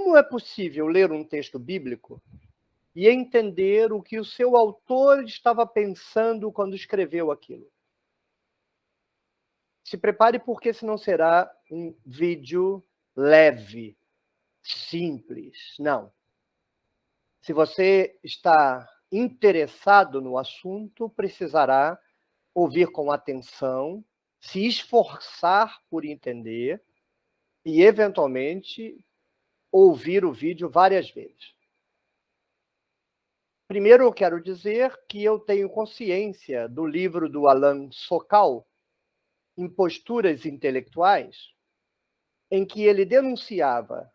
Como é possível ler um texto bíblico e entender o que o seu autor estava pensando quando escreveu aquilo? Se prepare, porque senão será um vídeo leve, simples. Não. Se você está interessado no assunto, precisará ouvir com atenção, se esforçar por entender e, eventualmente, ouvir o vídeo várias vezes. Primeiro, eu quero dizer que eu tenho consciência do livro do Alain Sokal, Imposturas Intelectuais, em que ele denunciava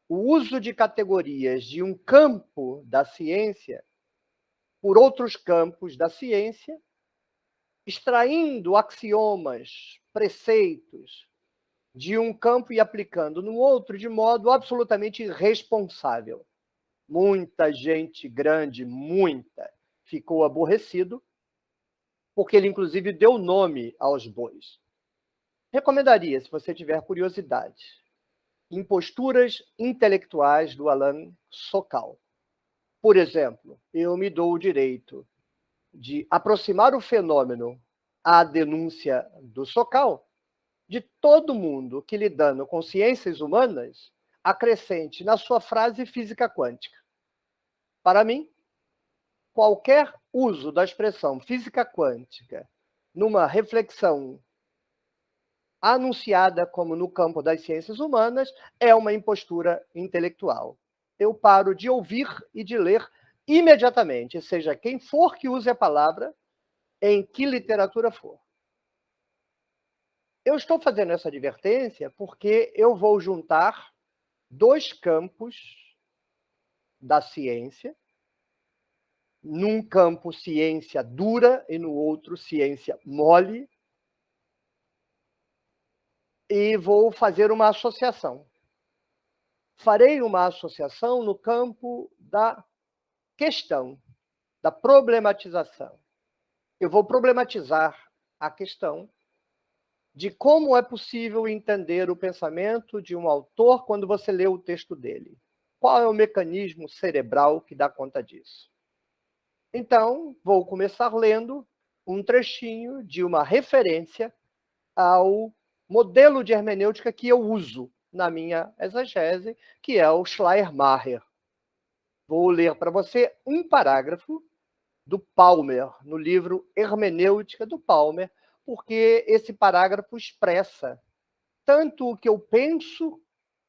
o uso de categorias de um campo da ciência por outros campos da ciência, extraindo axiomas, preceitos de um campo e aplicando no outro de modo absolutamente irresponsável. Muita gente grande, muita, ficou aborrecido, porque ele, inclusive, deu nome aos bois. Recomendaria, se você tiver curiosidade, Imposturas Intelectuais, do Alain Sokal. Por exemplo, eu me dou o direito de aproximar o fenômeno à denúncia do Sokal de todo mundo que, lidando com ciências humanas, acrescente na sua frase física quântica. Para mim, qualquer uso da expressão física quântica numa reflexão anunciada como no campo das ciências humanas é uma impostura intelectual. Eu paro de ouvir e de ler imediatamente, seja quem for que use a palavra, em que literatura for. Eu estou fazendo essa advertência porque eu vou juntar dois campos da ciência, num campo ciência dura e no outro ciência mole, e vou fazer uma associação. Farei uma associação no campo da questão, da problematização. Eu vou problematizar a questão de como é possível entender o pensamento de um autor quando você lê o texto dele. Qual é o mecanismo cerebral que dá conta disso? Então, vou começar lendo um trechinho de uma referência ao modelo de hermenêutica que eu uso na minha exegese, que é o Schleiermacher. Vou ler para você um parágrafo do Palmer, no livro Hermenêutica do Palmer, porque esse parágrafo expressa tanto o que eu penso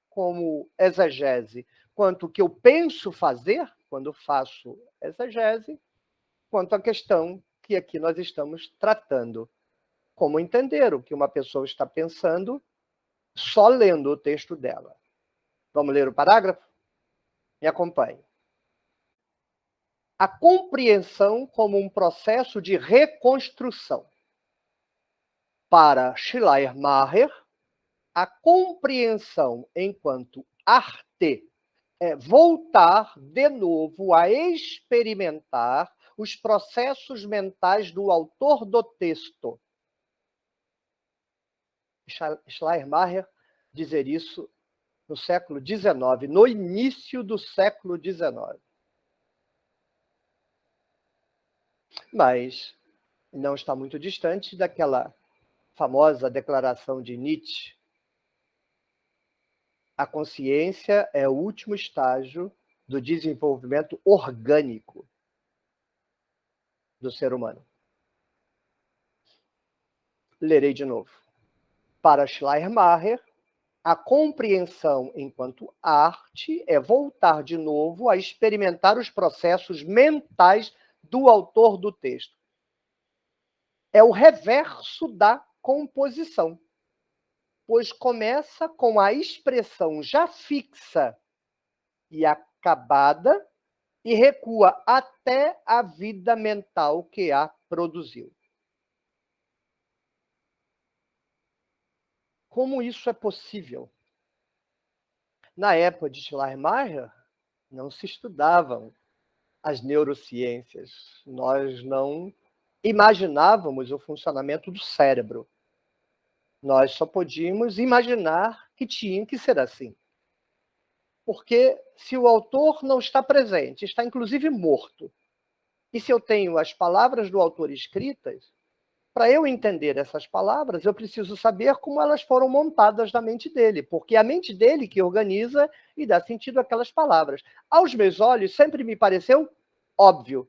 como exegese, quanto o que eu penso fazer quando faço exegese, quanto a questão que aqui nós estamos tratando. Como entender o que uma pessoa está pensando só lendo o texto dela. Vamos ler o parágrafo? Me acompanhe. A compreensão como um processo de reconstrução. Para Schleiermacher, a compreensão enquanto arte é voltar de novo a experimentar os processos mentais do autor do texto. Schleiermacher dizer isso no século XIX, no início do século XIX. Mas não está muito distante daquela famosa declaração de Nietzsche: a consciência é o último estágio do desenvolvimento orgânico do ser humano. Lerei de novo. Para Schleiermacher, a compreensão enquanto arte é voltar de novo a experimentar os processos mentais do autor do texto. É o reverso da composição, pois começa com a expressão já fixa e acabada e recua até a vida mental que a produziu. Como isso é possível? Na época de Schleiermacher, não se estudavam as neurociências. Nós não imaginávamos o funcionamento do cérebro. Nós só podíamos imaginar que tinha que ser assim. Porque se o autor não está presente, está inclusive morto, e se eu tenho as palavras do autor escritas, para eu entender essas palavras, eu preciso saber como elas foram montadas na mente dele, porque é a mente dele que organiza e dá sentido àquelas palavras. Aos meus olhos, sempre me pareceu óbvio.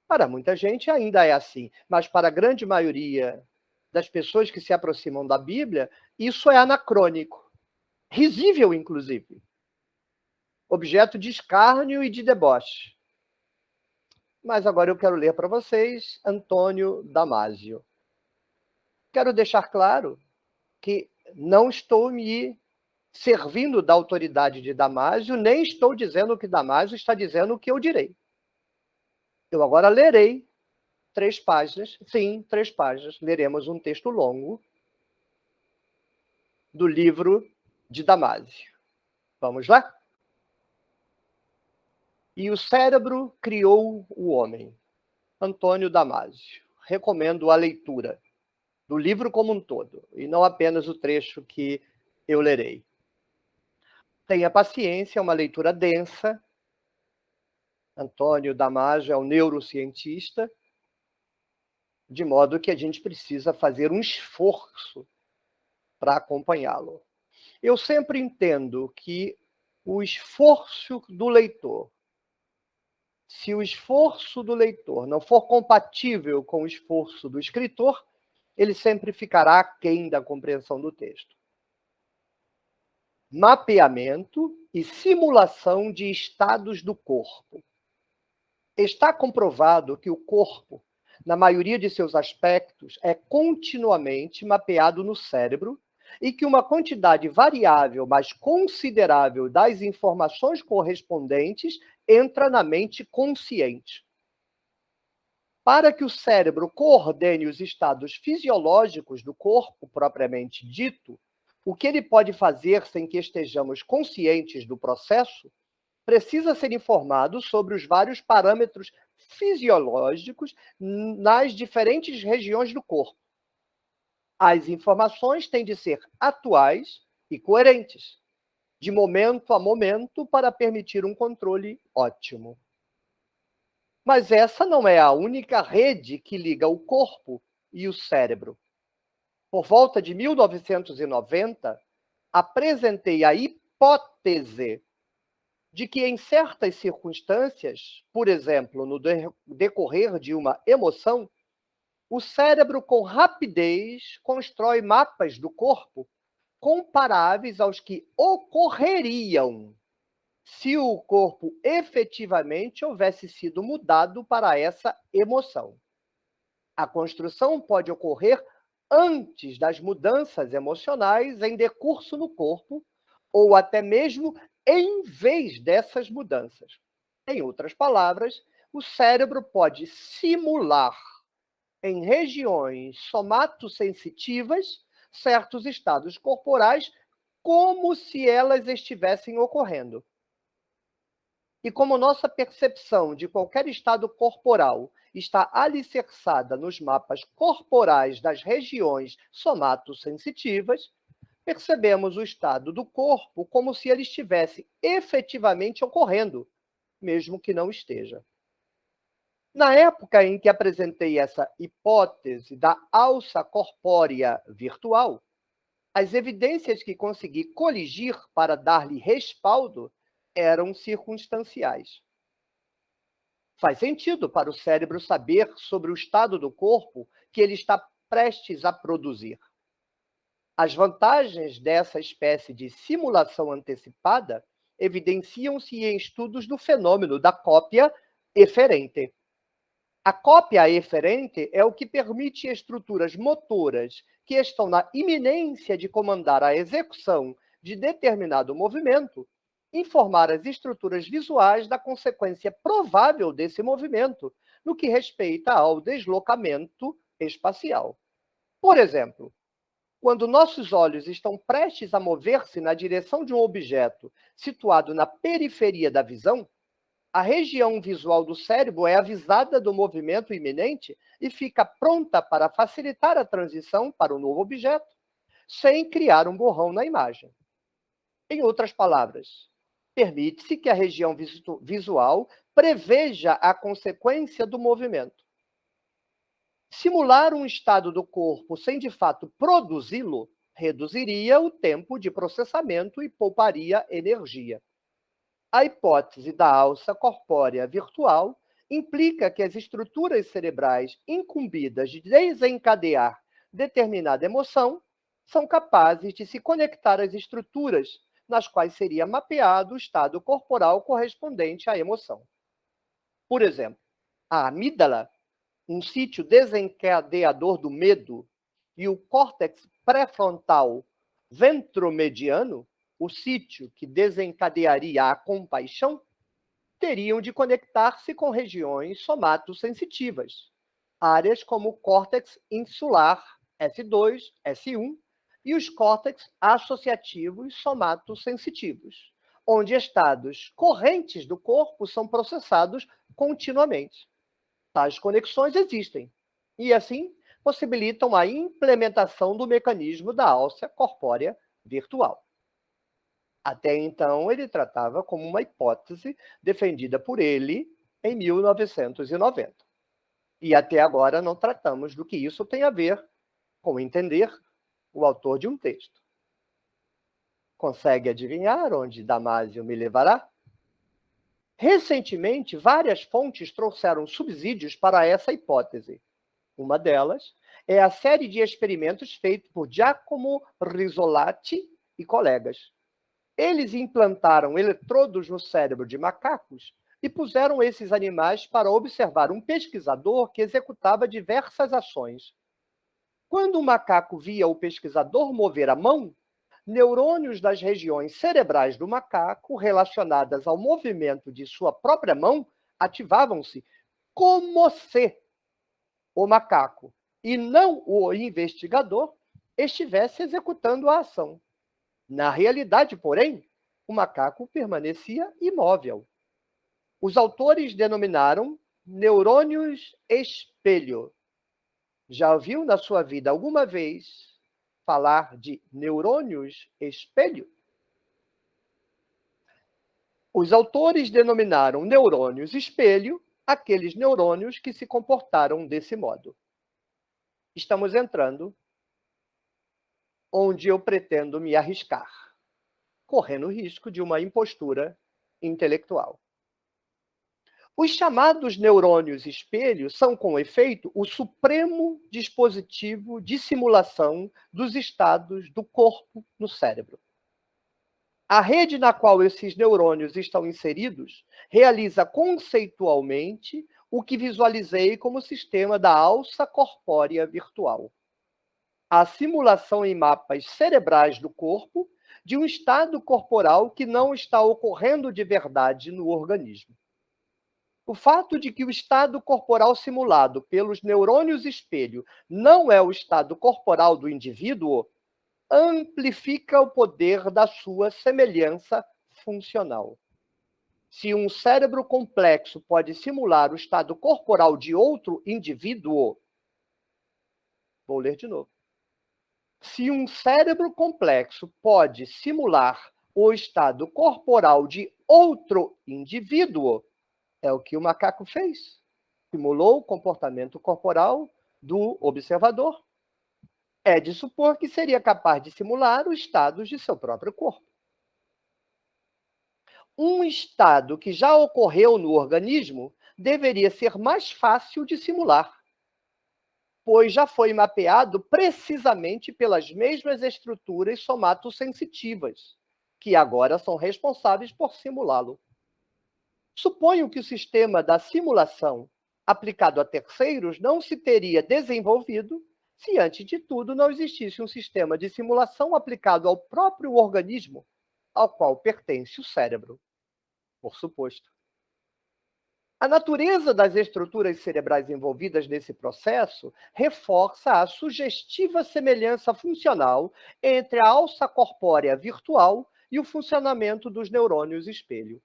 Para muita gente ainda é assim, mas para a grande maioria das pessoas que se aproximam da Bíblia, isso é anacrônico, risível, inclusive, objeto de escárnio e de deboche. Mas agora eu quero ler para vocês Antônio Damásio. Quero deixar claro que não estou me servindo da autoridade de Damásio, nem estou dizendo que Damásio está dizendo o que eu direi. Eu agora lerei 3 páginas, sim, 3 páginas, leremos um texto longo do livro de Damásio. Vamos lá? E o cérebro criou o homem. Antônio Damásio. Recomendo a leitura do livro como um todo, e não apenas o trecho que eu lerei. Tenha paciência, é uma leitura densa. Antônio Damásio é um neurocientista, de modo que a gente precisa fazer um esforço para acompanhá-lo. Eu sempre entendo que o esforço do leitor, se o esforço do leitor não for compatível com o esforço do escritor, ele sempre ficará aquém da compreensão do texto. Mapeamento e simulação de estados do corpo. Está comprovado que o corpo, na maioria de seus aspectos, é continuamente mapeado no cérebro e que uma quantidade variável, mas considerável das informações correspondentes entra na mente consciente. Para que o cérebro coordene os estados fisiológicos do corpo propriamente dito, o que ele pode fazer sem que estejamos conscientes do processo, precisa ser informado sobre os vários parâmetros fisiológicos nas diferentes regiões do corpo. As informações têm de ser atuais e coerentes, de momento a momento, para permitir um controle ótimo. Mas essa não é a única rede que liga o corpo e o cérebro. Por volta de 1990, apresentei a hipótese de que, em certas circunstâncias, por exemplo, no decorrer de uma emoção, o cérebro, com rapidez, constrói mapas do corpo comparáveis aos que ocorreriam se o corpo efetivamente houvesse sido mudado para essa emoção. A construção pode ocorrer antes das mudanças emocionais em decurso no corpo, ou até mesmo em vez dessas mudanças. Em outras palavras, o cérebro pode simular em regiões somatossensitivas certos estados corporais como se elas estivessem ocorrendo. E como nossa percepção de qualquer estado corporal está alicerçada nos mapas corporais das regiões somatossensitivas, percebemos o estado do corpo como se ele estivesse efetivamente ocorrendo, mesmo que não esteja. Na época em que apresentei essa hipótese da alça corpórea virtual, as evidências que consegui coligir para dar-lhe respaldo eram circunstanciais. Faz sentido para o cérebro saber sobre o estado do corpo que ele está prestes a produzir. As vantagens dessa espécie de simulação antecipada evidenciam-se em estudos do fenômeno da cópia eferente. A cópia eferente é o que permite estruturas motoras que estão na iminência de comandar a execução de determinado movimento informar as estruturas visuais da consequência provável desse movimento, no que respeita ao deslocamento espacial. Por exemplo, quando nossos olhos estão prestes a mover-se na direção de um objeto situado na periferia da visão, a região visual do cérebro é avisada do movimento iminente e fica pronta para facilitar a transição para o novo objeto, sem criar um borrão na imagem. Em outras palavras, permite-se que a região visual preveja a consequência do movimento. Simular um estado do corpo sem de fato produzi-lo reduziria o tempo de processamento e pouparia energia. A hipótese da alça corpórea virtual implica que as estruturas cerebrais incumbidas de desencadear determinada emoção são capazes de se conectar às estruturas nas quais seria mapeado o estado corporal correspondente à emoção. Por exemplo, a amígdala, um sítio desencadeador do medo, e o córtex pré-frontal ventromediano, o sítio que desencadearia a compaixão, teriam de conectar-se com regiões somatossensitivas, áreas como o córtex insular S2, S1 e os córtex associativos somatossensitivos, onde estados correntes do corpo são processados continuamente. Tais conexões existem e, assim, possibilitam a implementação do mecanismo da alça corpórea virtual. Até então, ele tratava como uma hipótese defendida por ele em 1990. E até agora não tratamos do que isso tem a ver com entender o autor de um texto. Consegue adivinhar onde Damásio me levará? Recentemente, várias fontes trouxeram subsídios para essa hipótese. Uma delas é a série de experimentos feita por Giacomo Rizzolatti e colegas. Eles implantaram eletrodos no cérebro de macacos e puseram esses animais para observar um pesquisador que executava diversas ações. Quando o macaco via o pesquisador mover a mão, neurônios das regiões cerebrais do macaco relacionadas ao movimento de sua própria mão ativavam-se como se o macaco, e não o investigador, estivesse executando a ação. Na realidade, porém, o macaco permanecia imóvel. Os autores denominaram neurônios espelho. Já ouviu na sua vida alguma vez falar de neurônios espelho? Os autores denominaram neurônios espelho aqueles neurônios que se comportaram desse modo. Estamos entrando onde eu pretendo me arriscar, correndo o risco de uma impostura intelectual. Os chamados neurônios espelho são, com efeito, o supremo dispositivo de simulação dos estados do corpo no cérebro. A rede na qual esses neurônios estão inseridos realiza conceitualmente o que visualizei como sistema da alça corpórea virtual. A simulação em mapas cerebrais do corpo de um estado corporal que não está ocorrendo de verdade no organismo. O fato de que o estado corporal simulado pelos neurônios espelho não é o estado corporal do indivíduo amplifica o poder da sua semelhança funcional. Se um cérebro complexo pode simular o estado corporal de outro indivíduo, vou ler de novo. Se um cérebro complexo pode simular o estado corporal de outro indivíduo, é o que o macaco fez. Simulou o comportamento corporal do observador. É de supor que seria capaz de simular os estados de seu próprio corpo. Um estado que já ocorreu no organismo deveria ser mais fácil de simular, pois já foi mapeado precisamente pelas mesmas estruturas somatossensitivas, que agora são responsáveis por simulá-lo. Suponho que o sistema da simulação aplicado a terceiros não se teria desenvolvido se, antes de tudo, não existisse um sistema de simulação aplicado ao próprio organismo ao qual pertence o cérebro, por suposto. A natureza das estruturas cerebrais envolvidas nesse processo reforça a sugestiva semelhança funcional entre a alça corpórea virtual e o funcionamento dos neurônios espelho.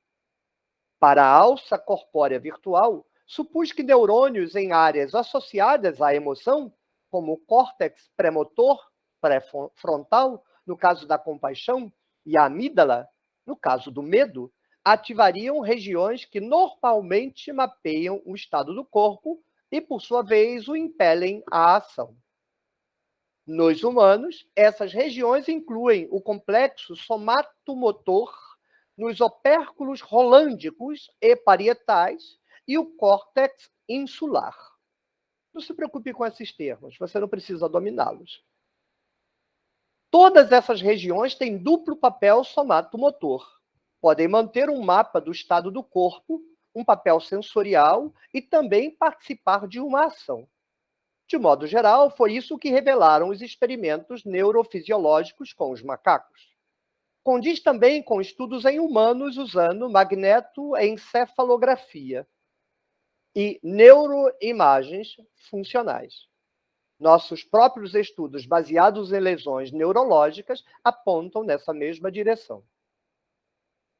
Para a alça corpórea virtual, supus que neurônios em áreas associadas à emoção, como o córtex pré-motor, pré-frontal, no caso da compaixão, e a amígdala, no caso do medo, ativariam regiões que normalmente mapeiam o estado do corpo e, por sua vez, o impelem à ação. Nos humanos, essas regiões incluem o complexo somatomotor nos opérculos rolândicos e parietais e o córtex insular. Não se preocupe com esses termos, você não precisa dominá-los. Todas essas regiões têm duplo papel somatomotor. Podem manter um mapa do estado do corpo, um papel sensorial e também participar de uma ação. De modo geral, foi isso que revelaram os experimentos neurofisiológicos com os macacos. Condiz também com estudos em humanos usando magnetoencefalografia e neuroimagens funcionais. Nossos próprios estudos baseados em lesões neurológicas apontam nessa mesma direção.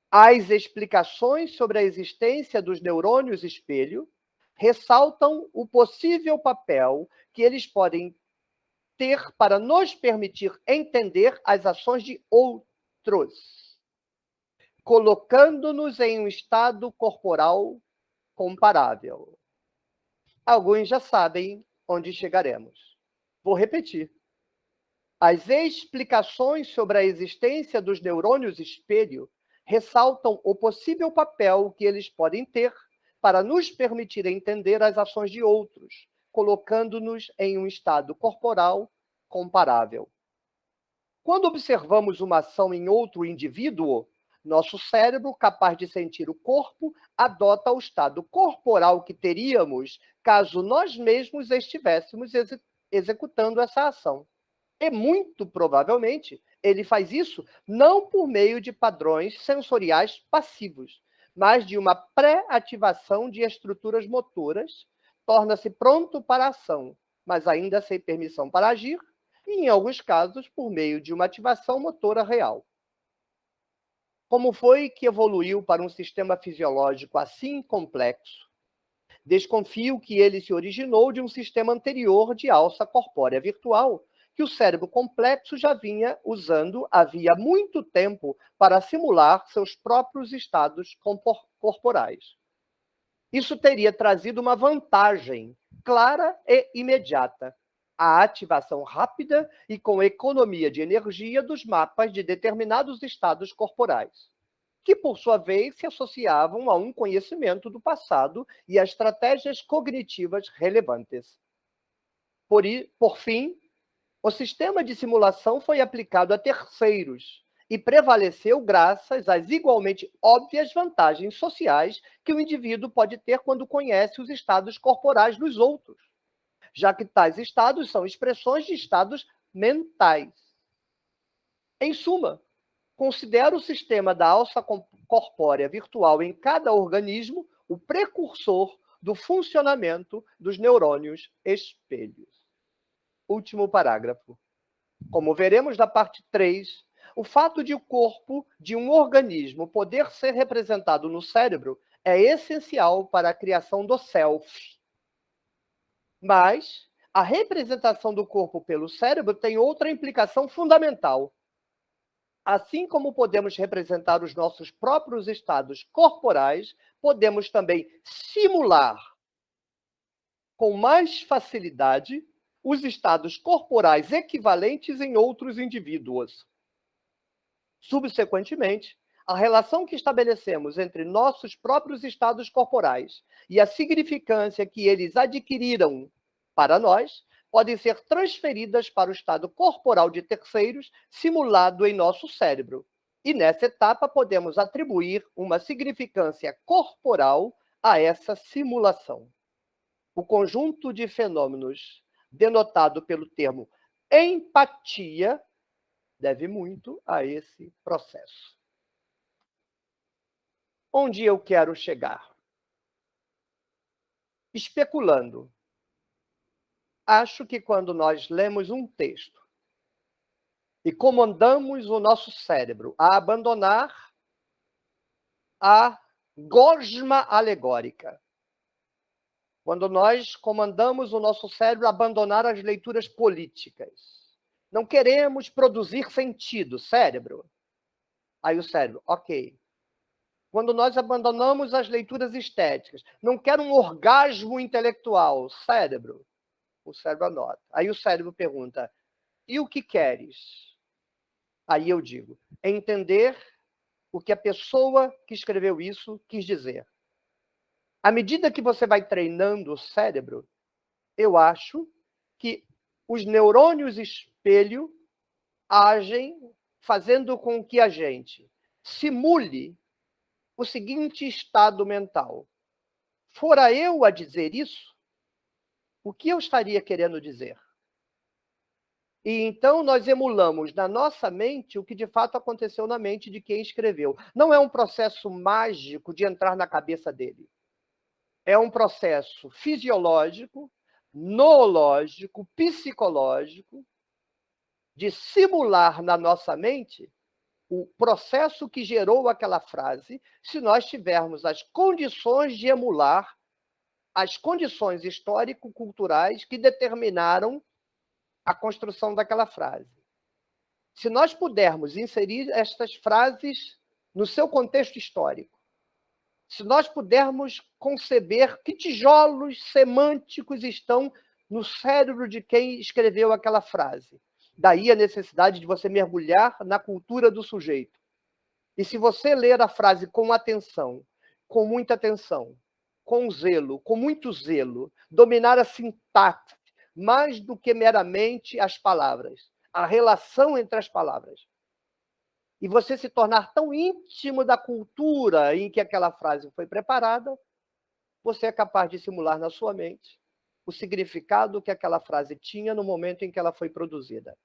As explicações sobre a existência dos neurônios espelho ressaltam o possível papel que eles podem ter para nos permitir entender as ações de outros, colocando-nos em um estado corporal comparável. Alguns já sabem onde chegaremos. Vou repetir. As explicações sobre a existência dos neurônios espelho ressaltam o possível papel que eles podem ter para nos permitir entender as ações de outros, colocando-nos em um estado corporal comparável. Quando observamos uma ação em outro indivíduo, nosso cérebro, capaz de sentir o corpo, adota o estado corporal que teríamos caso nós mesmos estivéssemos executando essa ação. E, muito provavelmente, ele faz isso não por meio de padrões sensoriais passivos, mas de uma pré-ativação de estruturas motoras, torna-se pronto para a ação, mas ainda sem permissão para agir, e, em alguns casos, por meio de uma ativação motora real. Como foi que evoluiu para um sistema fisiológico assim complexo? Desconfio que ele se originou de um sistema anterior de alça corpórea virtual, que o cérebro complexo já vinha usando havia muito tempo para simular seus próprios estados corporais. Isso teria trazido uma vantagem clara e imediata: a ativação rápida e com economia de energia dos mapas de determinados estados corporais, que, por sua vez, se associavam a um conhecimento do passado e a estratégias cognitivas relevantes. Por fim, o sistema de simulação foi aplicado a terceiros e prevaleceu graças às igualmente óbvias vantagens sociais que o indivíduo pode ter quando conhece os estados corporais dos outros, já que tais estados são expressões de estados mentais. Em suma, considero o sistema da alça corpórea virtual em cada organismo o precursor do funcionamento dos neurônios espelhos. Último parágrafo. Como veremos na parte 3, o fato de o corpo de um organismo poder ser representado no cérebro é essencial para a criação do self. Mas a representação do corpo pelo cérebro tem outra implicação fundamental. Assim como podemos representar os nossos próprios estados corporais, podemos também simular com mais facilidade os estados corporais equivalentes em outros indivíduos. Subsequentemente, a relação que estabelecemos entre nossos próprios estados corporais e a significância que eles adquiriram para nós podem ser transferidas para o estado corporal de terceiros simulado em nosso cérebro. E nessa etapa podemos atribuir uma significância corporal a essa simulação. O conjunto de fenômenos denotado pelo termo empatia deve muito a esse processo. Onde eu quero chegar? Especulando. Acho que quando nós lemos um texto e comandamos o nosso cérebro a abandonar a gosma alegórica, quando nós comandamos o nosso cérebro a abandonar as leituras políticas, não queremos produzir sentido, cérebro. Aí o cérebro, ok. Quando nós abandonamos as leituras estéticas, não quero um orgasmo intelectual, cérebro. O cérebro anota. Aí o cérebro pergunta, e o que queres? Aí eu digo, entender o que a pessoa que escreveu isso quis dizer. À medida que você vai treinando o cérebro, eu acho que os neurônios espelho agem fazendo com que a gente simule o seguinte estado mental. Fora eu a dizer isso, o que eu estaria querendo dizer? E então nós emulamos na nossa mente o que de fato aconteceu na mente de quem escreveu. Não é um processo mágico de entrar na cabeça dele. É um processo fisiológico, noológico, psicológico, de simular na nossa mente o processo que gerou aquela frase, se nós tivermos as condições de emular as condições histórico-culturais que determinaram a construção daquela frase. Se nós pudermos inserir estas frases no seu contexto histórico, se nós pudermos conceber que tijolos semânticos estão no cérebro de quem escreveu aquela frase, daí a necessidade de você mergulhar na cultura do sujeito. E se você ler a frase com atenção, com muita atenção, com zelo, com muito zelo, dominar a sintaxe, mais do que meramente as palavras, a relação entre as palavras, e você se tornar tão íntimo da cultura em que aquela frase foi preparada, você é capaz de simular na sua mente o significado que aquela frase tinha no momento em que ela foi produzida.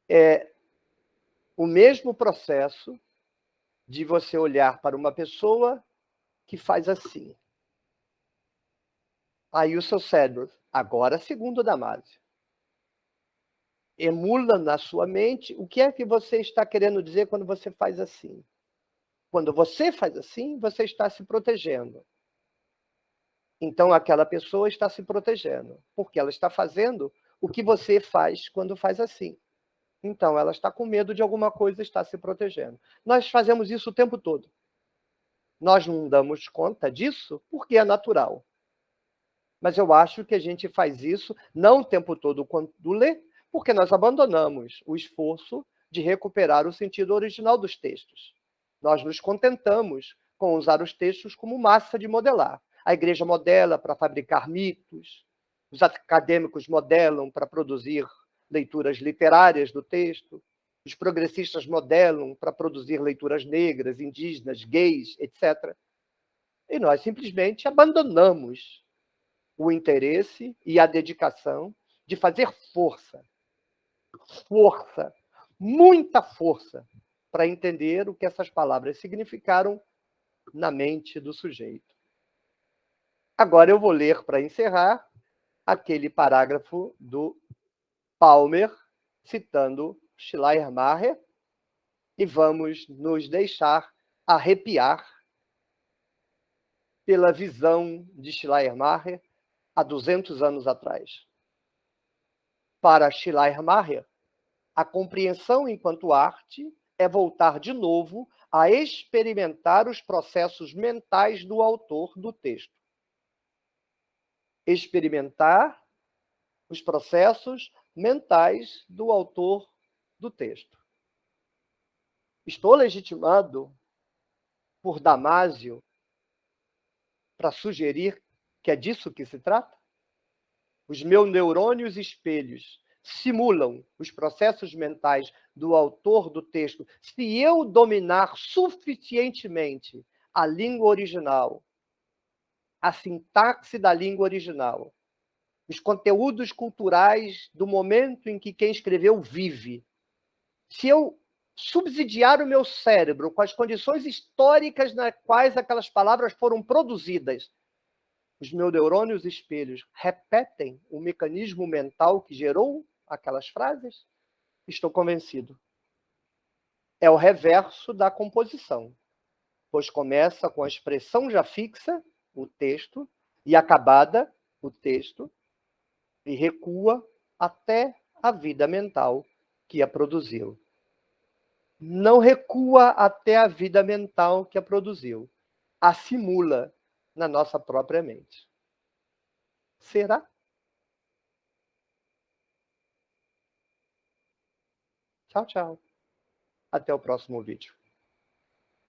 É o mesmo processo de você olhar para uma pessoa que faz assim. Aí o seu cérebro, agora segundo Damasio, emula na sua mente o que é que você está querendo dizer quando você faz assim. Quando você faz assim, você está se protegendo. Então aquela pessoa está se protegendo, porque ela está fazendo o que você faz quando faz assim. Então ela está com medo de alguma coisa e está se protegendo. Nós fazemos isso o tempo todo. Nós não damos conta disso porque é natural. Mas eu acho que a gente faz isso não o tempo todo quando lê, porque nós abandonamos o esforço de recuperar o sentido original dos textos. Nós nos contentamos com usar os textos como massa de modelar. A igreja modela para fabricar mitos, os acadêmicos modelam para produzir leituras literárias do texto, os progressistas modelam para produzir leituras negras, indígenas, gays, etc. E nós simplesmente abandonamos o interesse e a dedicação de fazer força, muita força, para entender o que essas palavras significaram na mente do sujeito. Agora eu vou ler, para encerrar, aquele parágrafo do Palmer, citando Schleiermacher, e vamos nos deixar arrepiar pela visão de Schleiermacher há 200 anos atrás. Para Schleiermacher, a compreensão enquanto arte é voltar de novo a experimentar os processos mentais do autor do texto. Experimentar os processos mentais do autor do texto. Estou legitimado por Damasio para sugerir que é disso que se trata? Os meus neurônios espelhos simulam os processos mentais do autor do texto. Se eu dominar suficientemente a língua original, a sintaxe da língua original, os conteúdos culturais do momento em que quem escreveu vive, se eu subsidiar o meu cérebro com as condições históricas nas quais aquelas palavras foram produzidas, os meus neurônios espelhos repetem o mecanismo mental que gerou aquelas frases? Estou convencido. É o reverso da composição, pois começa com a expressão já fixa, o texto, e acabada, o texto, e recua até a vida mental que a produziu. não recua até a vida mental que a produziu, a simula na nossa própria mente. Será? Tchau, tchau. Até o próximo vídeo.